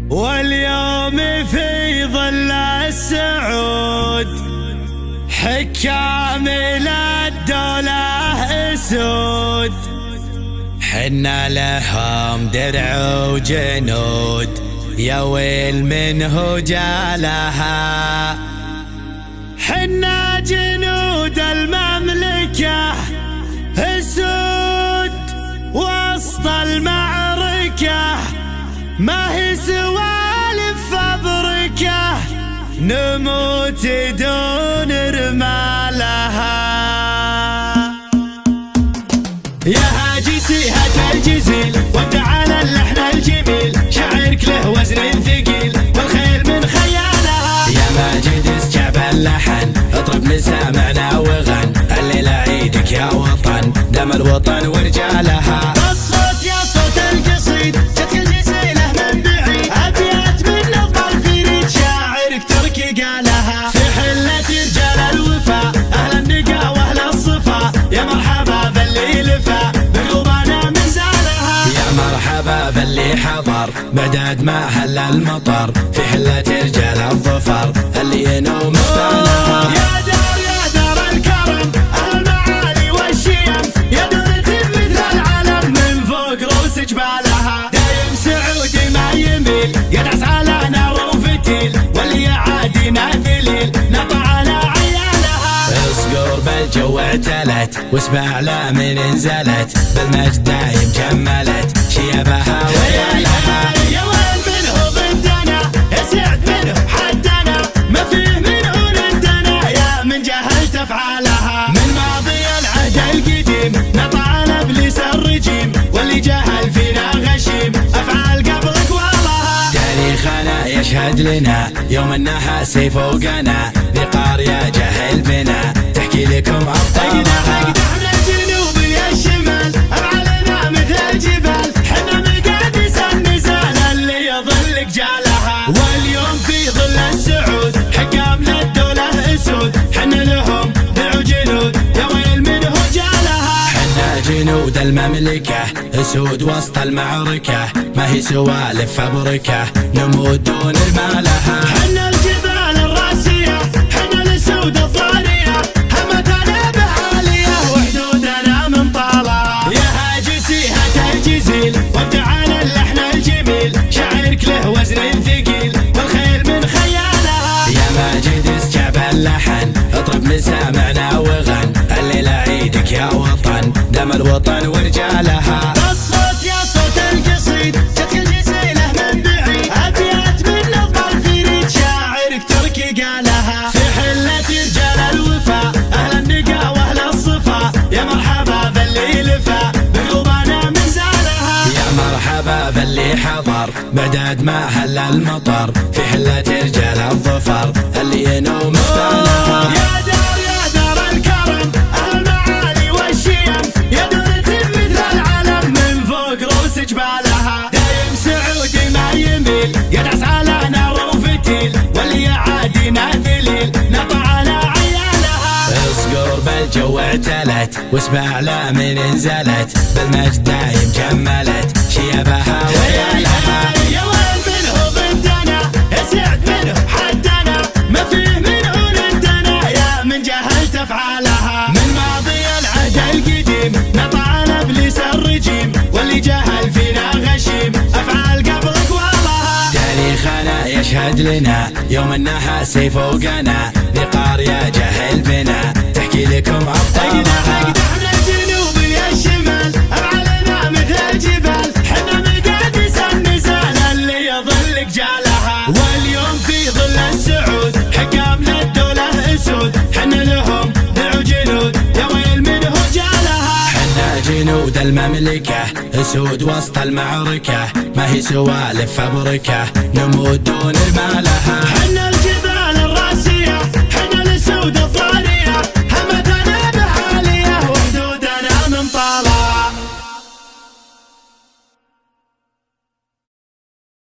واليوم في ظل السعود حكام الدولة اسود، حنا لهم درع وجنود يا ويل منه جالها. حنا جنود المملكة اسود وسط المعركة، ما هي سوالف فبركة، نموت دون رمالها. يا هاجسي هات الجزيل ودع على اللحن الجميل، شعرك له وزن ثقيل والخير من خيالها. يا ماجد اسجع باللحن اطرب مسامعنا وغن، الليلة عيدك يا وطن دم الوطن ورجالها. الصوت يا صوت القصيد جتك الجزيلة من بعيد، أبيات من نظم الفريد شاعرك تركي قالها. في حلة رجال الوفا أهل النقا وأهل الصفا، يا مرحبا باللي لفا بقلوبنا من زالها. يا مرحبا باللي حضر بعداد ما هل المطر، في حلة رجال الظفر اللي ينوم استانها. يا دار الكرم أهل المعالي والشيم، يا دولة مثل العلم من فوق روس جبالها. دايم سعودي ما يميل يدعس على نار وفتيل، واللي يعادينا ذليل نطع على عيالها. اصقر بالجو اعتلت واسمع لا من انزلت، بالمجد دايم جملت شيبها ويالها. يا ويل منه ضدنا يسعد منه حدنا، ما فيه منه ندنا يا من جهلت افعالها. من ماضي العهد القديم نطع على ابليس الرجيم، واللي جهل فينا غشيم افعال قبلك والله. تاريخنا يشهد لنا يوم النحاس فوقنا، ذقار يا جهل بنا تحكي لكم ابطالها. احنا الجنوب يا الشمال افعالنا مثل الجبال، حنا مقاديس النزال اللي يظلك جالها. واليوم في ظل السعود حكام للدولة اسود، حنا لهم درع وجنود يا ويل منه جالها. حنا جنود المملكة اسود وسط المعركة، ما هي سوالف فبركة، نموت دون رمالها. حنا الجبال الراسية حنا الاسود الضارية، همتنا بعالية وحدودنا من طالها. يا هاجسي هات الجزيل ودع على اللحن الجميل، شعرك له وزن ثقيل والخير من خيالها. يا ماجد اسجع باللحن اطرب مسامعنا وغن، الليلة عيدك يا وطن دم الوطن ورجالها. الصوت يا صوت القصيد جتك الجزيلة من بعيد، أبيات من نظم الفريد شاعرك تركي قالها. في حلة رجال الوفا أهل النقا وأهل الصفا، يا مرحبا باللي لفا بقلوبنا من زالها. يا مرحبا باللي حضر بعداد ما هل المطر، في حلة رجال الظفر اللي ينوم استانها. يا دار الكرم أهل المعالي والشيم، يا دولة مثل العلم من فوق روس جبالها. دايم سعودي ما يميل يدعس على نار وفتيل، واللي يعادينا ذليل نطع على عيالها. اصقر بالجو اعتلت واسمع لا من انزلت، بالمجد دايم جملت شيبها ويالها. يا ويل منه ضدنا يسعد منه حدنا، ما فيه منه ندنا يا من جهلت افعالها. من ماضي العهد القديم نطع على ابليس الرجيم، واللي جهل فينا غشيم افعال قبلك والله. تاريخنا يشهد لنا يوم النحاس فوقنا، ذقار يا جهل بنا تحكي لكم ابطالها. احنا الجنوب يا الشمال افعالنا مثل الجبال، حنا مقاديس النزال اللي يظلك جالها. واليوم في ظل السعود حكام للدولة اسود، حنا لهم درع وجنود يا ويل منه جالها. حنا جنود المملكة اسود وسط المعركة، ما هي سوالف فبركة، نموت دون رمالها. حنا